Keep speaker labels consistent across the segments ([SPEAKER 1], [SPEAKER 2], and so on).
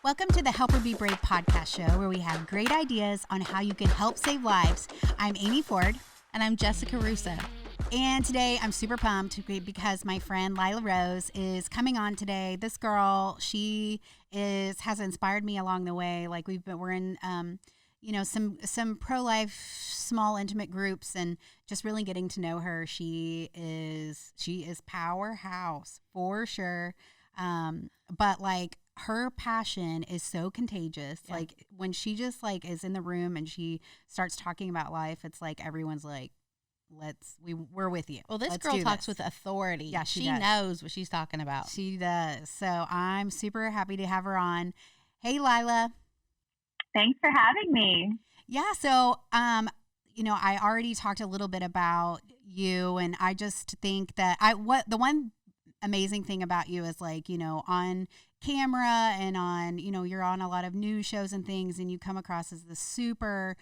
[SPEAKER 1] Welcome to the Help Her Be Brave podcast show, where we have great ideas on how you can help save lives. I'm Amy Ford.
[SPEAKER 2] And I'm Jessica Russo.
[SPEAKER 1] And today I'm super pumped because my friend Lila Rose is coming on today. This girl, she has inspired me along the way. Like we're in some pro-life small intimate groups and just really getting to know her. She is powerhouse for sure. But like her passion is so contagious. Yeah. Like when she just like is in the room and she starts talking about life, it's like everyone's like, we're with you.
[SPEAKER 2] Well, this girl talks with authority.
[SPEAKER 1] Yeah,
[SPEAKER 2] she knows what she's talking about.
[SPEAKER 1] She does. So I'm super happy to have her on. Hey, Lila.
[SPEAKER 3] Thanks for having me.
[SPEAKER 1] Yeah. So, I already talked a little bit about you, and I just think that the one amazing thing about you is like, on camera and on, you're on a lot of news shows and things, and you come across as the super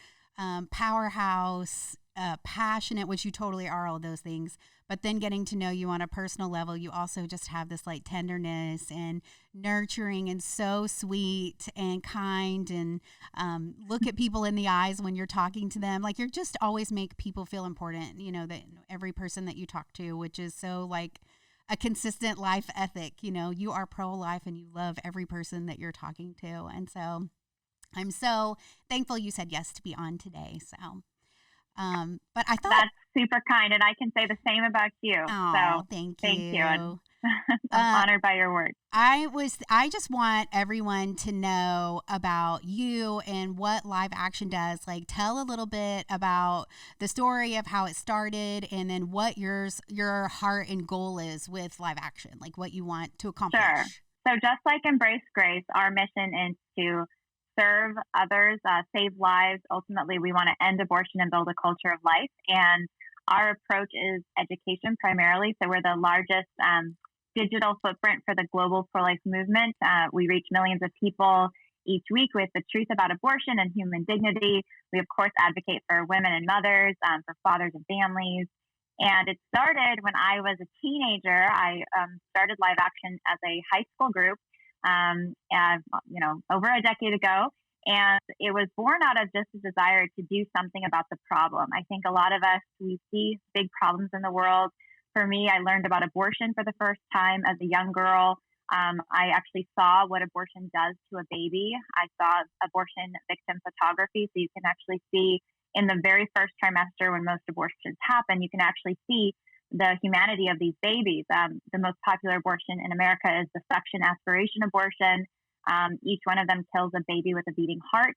[SPEAKER 1] powerhouse, passionate, which you totally are, all of those things. But then getting to know you on a personal level, you also just have this like tenderness and nurturing and so sweet and kind, and look at people in the eyes when you're talking to them. Like you're just always make people feel important, that every person that you talk to, which is so like a consistent life ethic. You are pro-life and you love every person that you're talking to. And so I'm so thankful you said yes to be on today. So but I thought
[SPEAKER 3] that's super kind, and I can say the same about you.
[SPEAKER 1] Oh,
[SPEAKER 3] so
[SPEAKER 1] thank
[SPEAKER 3] you. I'm honored by your words.
[SPEAKER 1] I just want everyone to know about you and what Live Action does. Like, tell a little bit about the story of how it started, and then what your heart and goal is with Live Action, like what you want to accomplish.
[SPEAKER 3] Sure. So just like Embrace Grace, our mission is to serve others, save lives. Ultimately, we want to end abortion and build a culture of life. And our approach is education primarily. So we're the largest digital footprint for the global pro-life movement. We reach millions of people each week with the truth about abortion and human dignity. We, of course, advocate for women and mothers, for fathers and families. And it started when I was a teenager. I started Live Action as a high school group. Over a decade ago. And it was born out of just a desire to do something about the problem. I think a lot of us, we see big problems in the world. For me, I learned about abortion for the first time as a young girl. I actually saw what abortion does to a baby. I saw abortion victim photography. So you can actually see in the very first trimester when most abortions happen, you can actually see the humanity of these babies. The most popular abortion in America is the suction aspiration abortion. Each one of them kills a baby with a beating heart.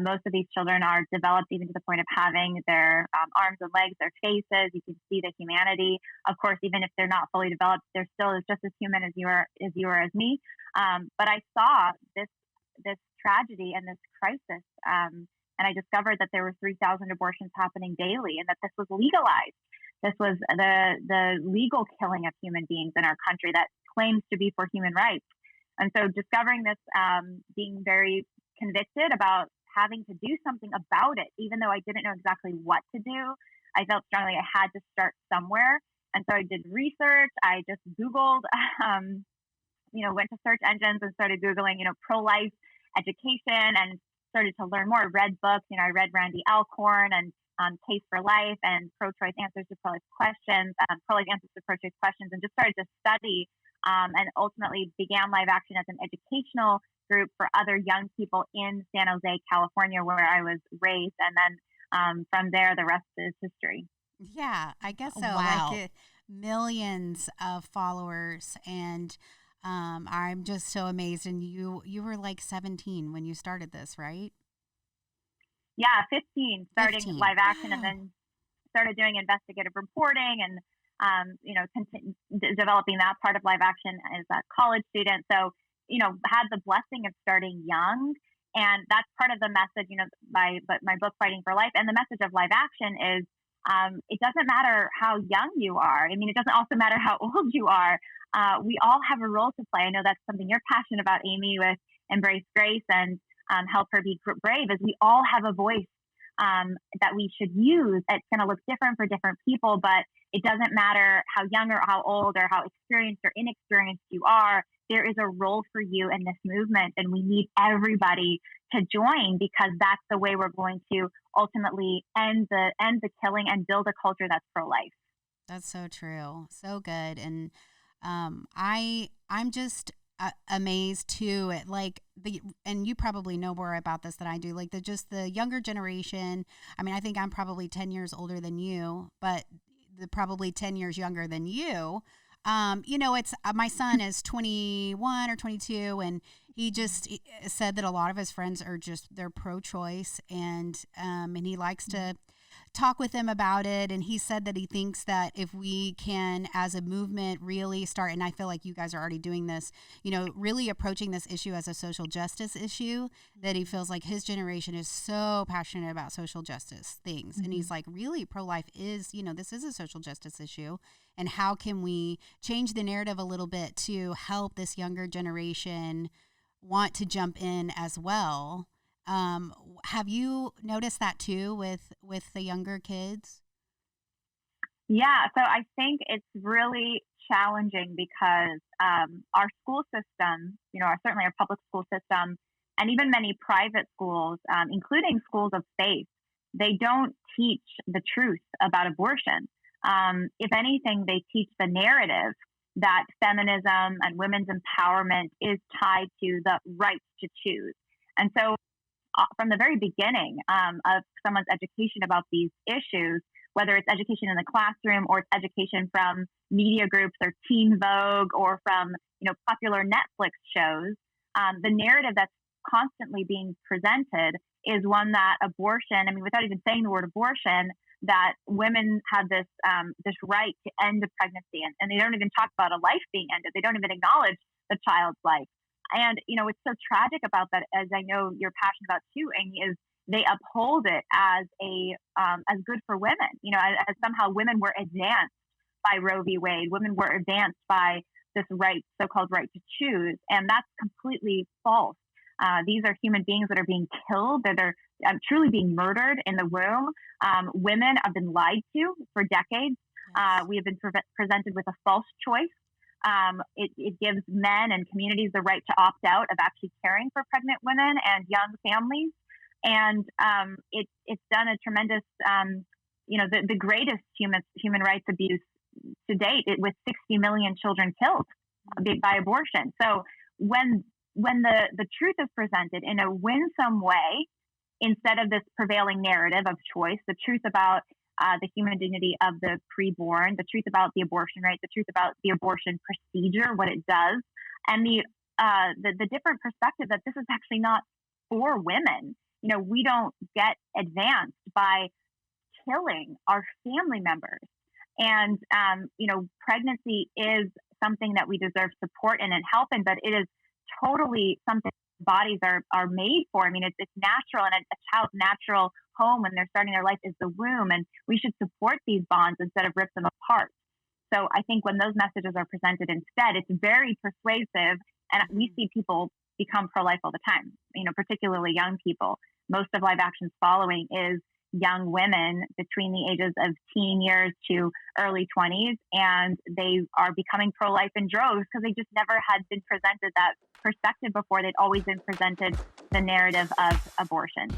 [SPEAKER 3] Most of these children are developed even to the point of having their arms and legs, their faces. You can see the humanity. Of course, even if they're not fully developed, they're still just as human as you are as me. But I saw this tragedy and this crisis, and I discovered that there were 3,000 abortions happening daily, and that this was legalized. This was the legal killing of human beings in our country that claims to be for human rights. And so discovering this, being very convicted about having to do something about it, even though I didn't know exactly what to do, I felt strongly I had to start somewhere. And so I did research. I just Googled, went to search engines and started Googling, pro-life education, and started to learn more. I read books. I read Randy Alcorn and Case for Life and Pro-Choice Answers to Pro-Life Questions, Pro-Life Answers to Pro-Choice Questions, and just started to study, and ultimately began Live Action as an educational group for other young people in San Jose, California, where I was raised. And then from there, the rest is history.
[SPEAKER 1] Yeah, I guess so.
[SPEAKER 2] Wow.
[SPEAKER 1] Like millions of followers, and I'm just so amazed. And you were like 17 when you started this, right?
[SPEAKER 3] Yeah, 15, starting
[SPEAKER 1] 15.
[SPEAKER 3] Live Action.
[SPEAKER 1] Wow.
[SPEAKER 3] And then started doing investigative reporting and, developing that part of Live Action as a college student. So, had the blessing of starting young. And that's part of the message, my book, Fighting for Life. And the message of Live Action is, it doesn't matter how young you are. I mean, it doesn't also matter how old you are. We all have a role to play. I know that's something you're passionate about, Amy, with Embrace Grace and Help Her Be Brave, is we all have a voice that we should use. It's going to look different for different people, but it doesn't matter how young or how old or how experienced or inexperienced you are. There is a role for you in this movement, and we need everybody to join, because that's the way we're going to ultimately end the killing and build a culture that's pro-life.
[SPEAKER 1] That's so true. So good. And I'm just amazed too at like and you probably know more about this than I do, like the younger generation. I mean, I think I'm probably 10 years older than you, but probably 10 years younger than you. It's my son is 21 or 22, and he just said that a lot of his friends are they're pro-choice, and he likes to talk with them about it. And he said that he thinks that if we can, as a movement, really start, and I feel like you guys are already doing this, really approaching this issue as a social justice issue, that he feels like his generation is so passionate about social justice things. Mm-hmm. And he's like, really, pro-life is, this is a social justice issue. And how can we change the narrative a little bit to help this younger generation want to jump in as well? Have you noticed that too with the younger kids?
[SPEAKER 3] Yeah, so I think it's really challenging because our school system, certainly our public school system, and even many private schools, including schools of faith, they don't teach the truth about abortion. If anything, they teach the narrative that feminism and women's empowerment is tied to the right to choose. And so from the very beginning of someone's education about these issues, whether it's education in the classroom or it's education from media groups or Teen Vogue or from popular Netflix shows, the narrative that's constantly being presented is one that abortion, without even saying the word abortion, that women have this right to end a pregnancy, and they don't even talk about a life being ended. They don't even acknowledge the child's life. And, what's so tragic about that, as I know you're passionate about too, Amy, is they uphold it as as good for women, as somehow women were advanced by Roe v. Wade. Women were advanced by this so-called right to choose. And that's completely false. These are human beings that are being killed, that are truly being murdered in the womb. Women have been lied to for decades. We have been presented with a false choice. It gives men and communities the right to opt out of actually caring for pregnant women and young families. And it's done a tremendous, the greatest human rights abuse to date, with 60 million children killed by abortion. So when the truth is presented in a winsome way, instead of this prevailing narrative of choice, the truth about the human dignity of the preborn, the truth about the abortion rate, the truth about the abortion procedure, what it does, and the different perspective that this is actually not for women. We don't get advanced by killing our family members. And, pregnancy is something that we deserve support in and help in, but it is totally something bodies are made for. It's natural, and a child's natural home when they're starting their life is the womb, and we should support these bonds instead of rip them apart. So I think when those messages are presented instead, it's very persuasive, and we see people become pro-life all the time, particularly young people. Most of Live Action's following is young women between the ages of teen years to early 20s, and they are becoming pro-life in droves because they just never had been presented that perspective before. They'd always been presented the narrative of abortion.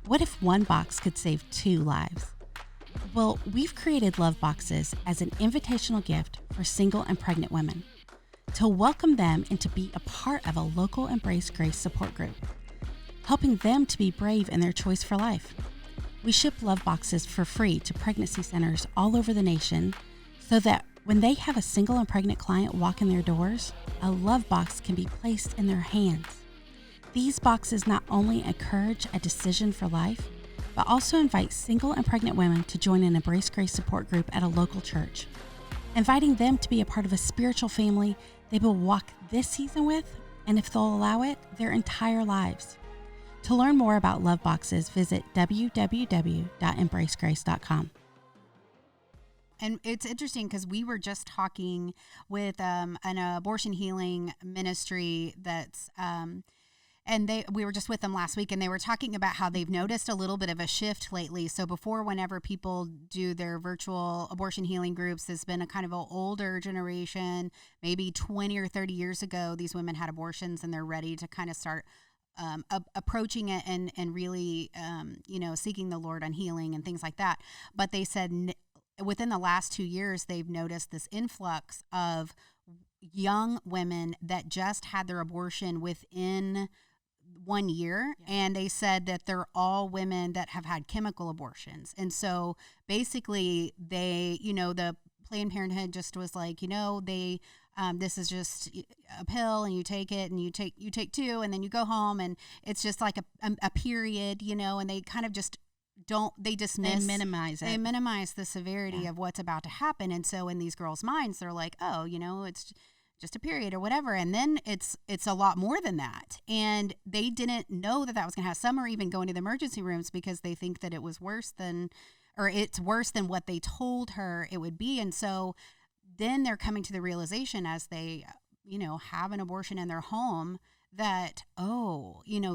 [SPEAKER 2] What if one box could save 2 lives? Well, we've created Love Boxes as an invitational gift for single and pregnant women to welcome them and to be a part of a local Embrace Grace support group, helping them to be brave in their choice for life. We ship Love Boxes for free to pregnancy centers all over the nation so that when they have a single and pregnant client walk in their doors, a Love Box can be placed in their hands. These boxes not only encourage a decision for life, but also invite single and pregnant women to join an Embrace Grace support group at a local church, inviting them to be a part of a spiritual family they will walk this season with, and if they'll allow it, their entire lives. To learn more about Love Boxes, visit www.embracegrace.com.
[SPEAKER 1] And it's interesting because we were just talking with an abortion healing ministry that's and we were just with them last week, and they were talking about how they've noticed a little bit of a shift lately. So before, whenever people do their virtual abortion healing groups, there's been a kind of an older generation, maybe 20 or 30 years ago, these women had abortions and they're ready to kind of start approaching it and really, seeking the Lord on healing and things like that. But they said within the last 2 years, they've noticed this influx of young women that just had their abortion within 1 year. Yeah. And they said that they're all women that have had chemical abortions. And so basically they, the Planned Parenthood just was like, this is just a pill and you take it and you take two and then you go home and it's just like a period, and they kind of just dismiss,
[SPEAKER 2] they
[SPEAKER 1] minimize the severity of what's about to happen. And so in these girls' minds, they're like, oh, it's just a period or whatever. And then it's a lot more than that. And they didn't know that was going to have, some are even going to the emergency rooms because they think that it's worse than what they told her it would be. And so then they're coming to the realization as they, have an abortion in their home that,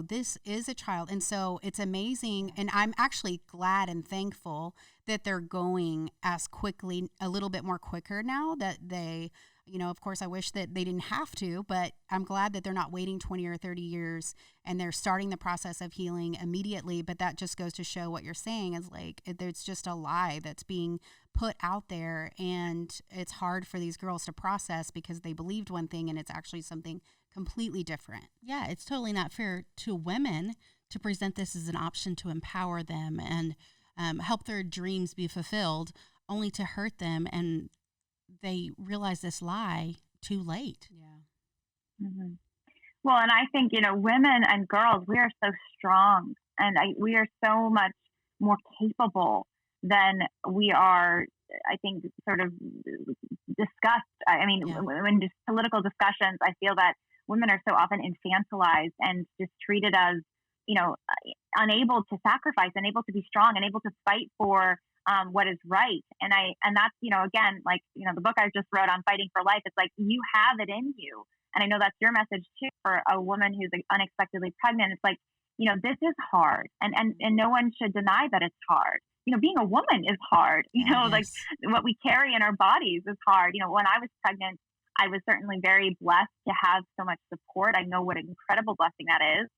[SPEAKER 1] this is a child. And so it's amazing. And I'm actually glad and thankful that they're going as quickly, a little bit more quicker now that they, of course, I wish that they didn't have to, but I'm glad that they're not waiting 20 or 30 years and they're starting the process of healing immediately. But that just goes to show what you're saying is like, there's just a lie that's being put out there. And it's hard for these girls to process because they believed one thing and it's actually something completely different.
[SPEAKER 2] Yeah, it's totally not fair to women to present this as an option to empower them and help their dreams be fulfilled, only to hurt them, and they realize this lie too late.
[SPEAKER 1] Yeah.
[SPEAKER 3] Mm-hmm. Well, and I think, women and girls, we are so strong and we are so much more capable than we are, I think, sort of discussed. When just political discussions, I feel that women are so often infantilized and just treated as, unable to sacrifice, unable to be strong, unable to fight for what is right. And that's, again, like, the book I just wrote on fighting for life, it's like, you have it in you. And I know that's your message too, for a woman who's unexpectedly pregnant. It's like, this is hard and no one should deny that it's hard. Being a woman is hard,
[SPEAKER 2] Yes.
[SPEAKER 3] Like what we carry in our bodies is hard. When I was pregnant, I was certainly very blessed to have so much support. I know what an incredible blessing that is.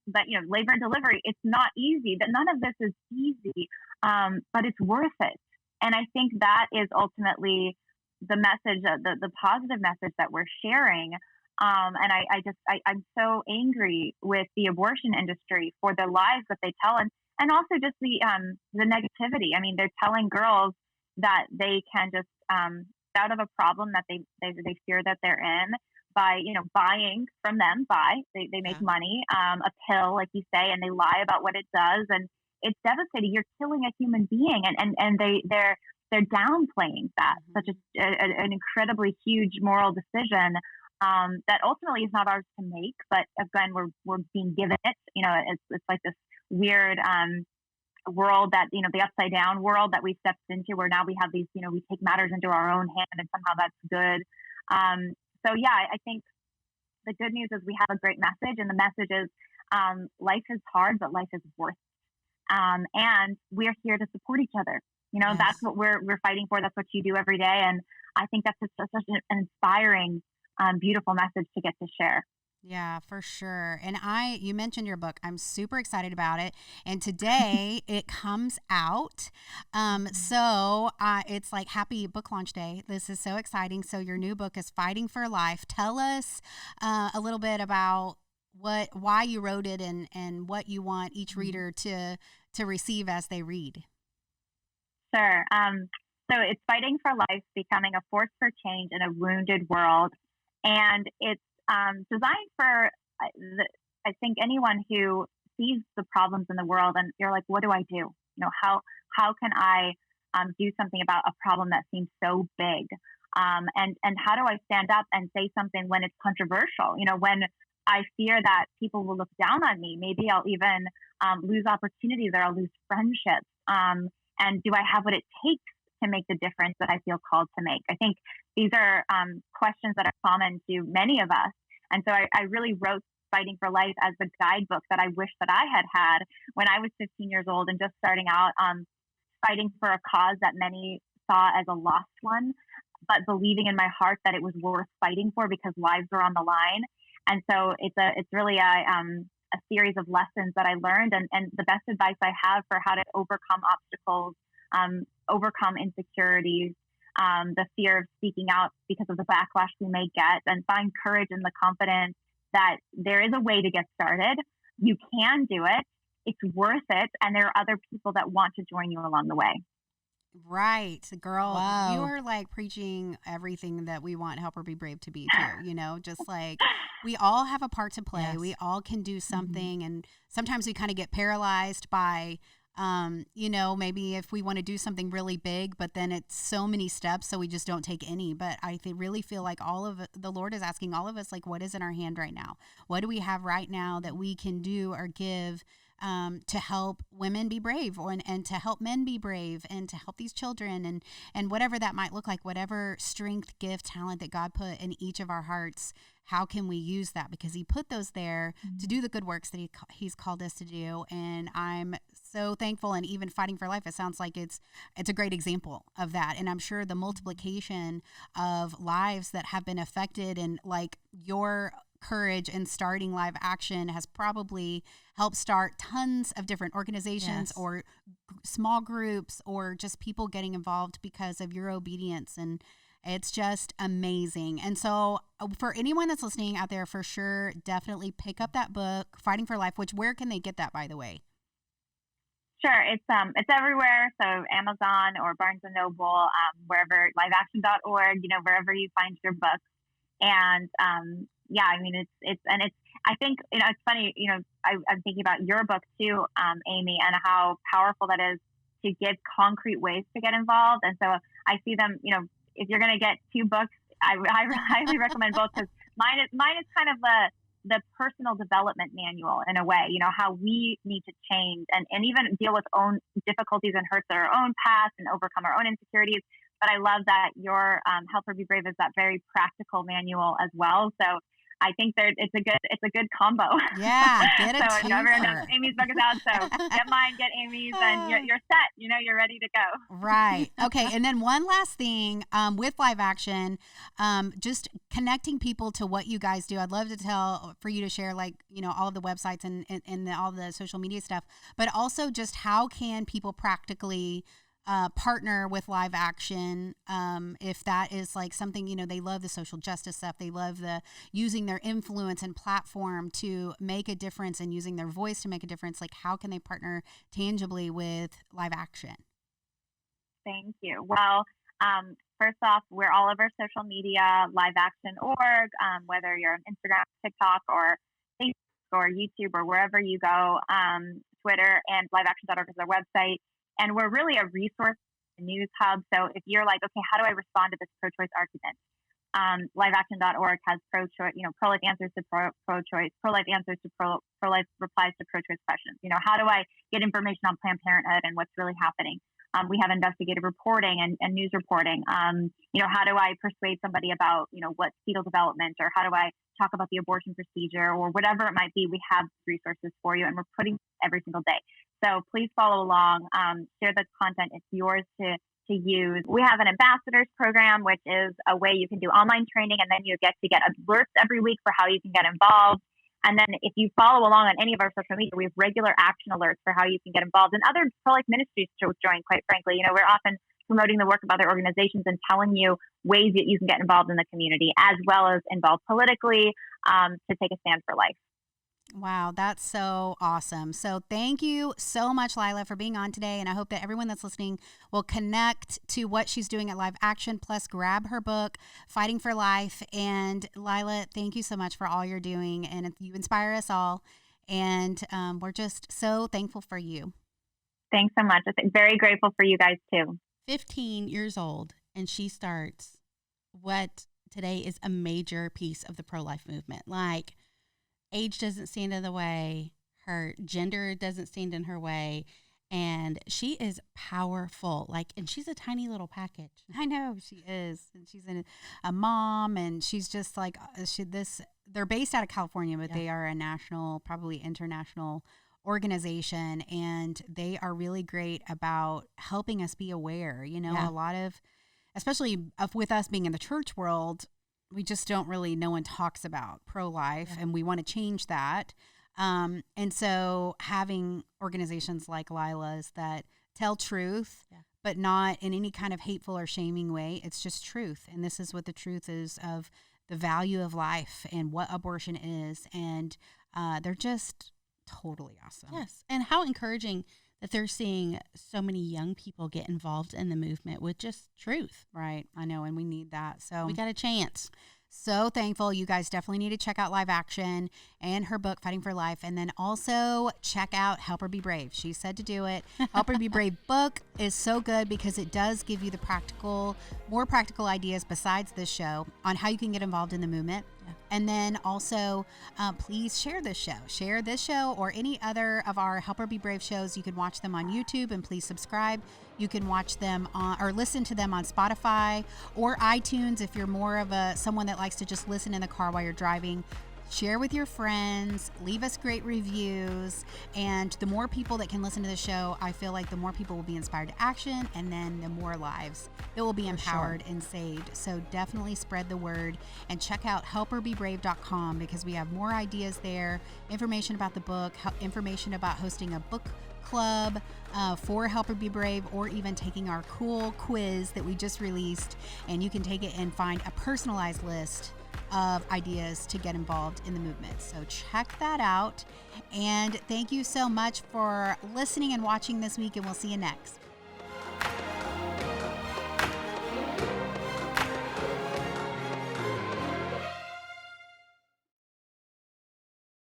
[SPEAKER 3] But labor and delivery, it's not easy. That none of this is easy, but it's worth it. And I think that is ultimately the message, the positive message that we're sharing. And I'm so angry with the abortion industry for the lies that they tell, and also just the negativity. I mean, they're telling girls that they can just out of a problem that they fear that they're in by buying from them. They make money, a pill, like you say, and they lie about what it does, and it's devastating. You're killing a human being, and they're downplaying that. Such an incredibly huge moral decision that ultimately is not ours to make, but again, we're being given it. It's like this weird world that the upside down world that we stepped into, where now we have these we take matters into our own hand, and somehow that's good. So yeah, I think the good news is we have a great message, and the message is life is hard, but life is worth it. And we're here to support each other.
[SPEAKER 2] Yes.
[SPEAKER 3] That's what we're fighting for. That's what you do every day, and I think that's such an inspiring, beautiful message to get to share.
[SPEAKER 1] Yeah, for sure. And you mentioned your book. I'm super excited about it. And today it comes out. So it's like happy book launch day. This is so exciting. So your new book is Fighting for Life. Tell us a little bit about why you wrote it and what you want each reader to receive as they read.
[SPEAKER 3] Sure. So it's Fighting for Life, Becoming a Force for Change in a Wounded World. And it's designed for, I think, anyone who sees the problems in the world and you're like, what do I do? How can I do something about a problem that seems so big? And how do I stand up and say something when it's controversial? When I fear that people will look down on me, maybe I'll even lose opportunities or I'll lose friendships. And do I have what it takes to make the difference that I feel called to make? I think these are questions that are common to many of us. And so I really wrote Fighting for Life as the guidebook that I wish that I had had when I was 15 years old and just starting out, fighting for a cause that many saw as a lost one, but believing in my heart that it was worth fighting for because lives were on the line. And so it's really a series of lessons that I learned, and the best advice I have for how to overcome obstacles, overcome insecurities, the fear of speaking out because of the backlash we may get, and find courage and the confidence that there is a way to get started. You can do it. It's worth it. And there are other people that want to join you along the way.
[SPEAKER 1] Right, girl,
[SPEAKER 2] Wow.
[SPEAKER 1] you are like preaching everything that we want Help Her Be Brave to be too, just like we all have a part to play.
[SPEAKER 2] Yes.
[SPEAKER 1] We all can do something. And sometimes we kind of get paralyzed by, maybe if we want to do something really big, but then it's so many steps. So we just don't take any. But I really feel like the Lord is asking all of us, like, what is in our hand right now? What do we have right now that we can do or give to help women be brave, and to help men be brave, and to help these children, and whatever that might look like, whatever strength, gift, talent that God put in each of our hearts, how can we use that? Because he put those there to do the good works that he's called us to do. And I'm so thankful. And even Fighting for Life, it sounds like it's a great example of that. And I'm sure the multiplication of lives that have been affected, and like your courage in starting Live Action has probably helped start tons of different organizations,
[SPEAKER 2] Yes.
[SPEAKER 1] or small groups, or just people getting involved because of your obedience. And it's just amazing. And so for anyone that's listening out there, for sure, definitely pick up that book, Fighting for Life, which, where can they get that, by the way?
[SPEAKER 3] Sure, it's everywhere. So Amazon or Barnes and Noble, wherever, liveaction.org, wherever you find your books. And yeah, I mean, I think, it's funny, I'm thinking about your book too, Amy, and how powerful that is to give concrete ways to get involved. And so I see them, if you're going to get 2 books, I highly recommend both, because mine is kind of the personal development manual in a way, how we need to change and even deal with own difficulties and hurts of our own past and overcome our own insecurities. But I love that your Help Her Be Brave is that very practical manual as well. So I think it's a good combo.
[SPEAKER 1] Yeah, get it.
[SPEAKER 3] So everyone knows Amy's book is out. So get mine, get Amy's, and you're set. You're ready to go.
[SPEAKER 1] Right. Okay. And then one last thing, with Live Action, just connecting people to what you guys do. I'd love for you to share, like, all of the websites and all the social media stuff, but also just how can people practically partner with Live Action, if that is like something, they love the social justice stuff, they love the using their influence and platform to make a difference, and using their voice to make a difference. Like, how can they partner tangibly with Live Action?
[SPEAKER 3] Thank you. Well, first off, we're all over social media, liveaction.org, whether you're on Instagram, TikTok, or Facebook, or YouTube, or wherever you go, Twitter, and liveaction.org is our website. And we're really a resource, a news hub. So if you're like, okay, how do I respond to this pro-choice argument? Liveaction.org has pro-choice, pro-life answers to pro-choice, pro-life answers to pro-life replies to pro-choice questions. How do I get information on Planned Parenthood and what's really happening? We have investigative reporting and news reporting. How do I persuade somebody about, what's fetal development, or how do I talk about the abortion procedure, or whatever it might be? We have resources for you, and we're putting every single day. So please follow along, share the content. It's yours to use. We have an ambassadors program, which is a way you can do online training, and then you get alerts every week for how you can get involved. And then if you follow along on any of our social media, we have regular action alerts for how you can get involved, and other pro-life ministries to join, quite frankly. We're often promoting the work of other organizations and telling you ways that you can get involved in the community, as well as involved politically, to take a stand for life.
[SPEAKER 1] Wow, that's so awesome. So thank you so much, Lila, for being on today. And I hope that everyone that's listening will connect to what she's doing at Live Action, plus grab her book, Fighting for Life. And Lila, thank you so much for all you're doing. And you inspire us all. And we're just so thankful for you.
[SPEAKER 3] Thanks so much. I'm very grateful for you guys too.
[SPEAKER 2] 15 years old, and she starts what today is a major piece of the pro-life movement. Like, age doesn't stand in the way, her gender doesn't stand in her way, And she is powerful. And she's a tiny little package.
[SPEAKER 1] I know she is. And she's a mom, and she's just like, they're based out of California, but they are a national, probably international organization. And they are really great about helping us be aware, a lot of, especially with us being in the church world, we just don't really, no one talks about pro-life, and we want to change that. And so having organizations like Lila's that tell truth, but not in any kind of hateful or shaming way, it's just truth. And this is what the truth is of the value of life and what abortion is. And they're just totally awesome.
[SPEAKER 2] Yes. And how encouraging that they're seeing so many young people get involved in the movement with just truth.
[SPEAKER 1] Right. I know. And we need that. So
[SPEAKER 2] we got a chance.
[SPEAKER 1] So thankful. You guys definitely need to check out Live Action and her book, Fighting for Life. And then also check out Help Her Be Brave. She said to do it. Help Her Be Brave book is so good because it does give you the more practical ideas besides this show on how you can get involved in the movement. Yeah. And then also, please share this show. Share this show or any other of our Help Her Be Brave shows. You can watch them on YouTube, and please subscribe. You can watch them or listen to them on Spotify or iTunes if you're more of someone that likes to just listen in the car while you're driving. Share with your friends, leave us great reviews, and the more people that can listen to the show, I feel like the more people will be inspired to action, and then the more lives that will be empowered and saved. So definitely spread the word and check out helperbebrave.com because we have more ideas there, information about the book, information about hosting a book club for Help Her Be Brave, or even taking our cool quiz that we just released, and you can take it and find a personalized list of ideas to get involved in the movement. So check that out. And thank you so much for listening and watching this week, and we'll see you next.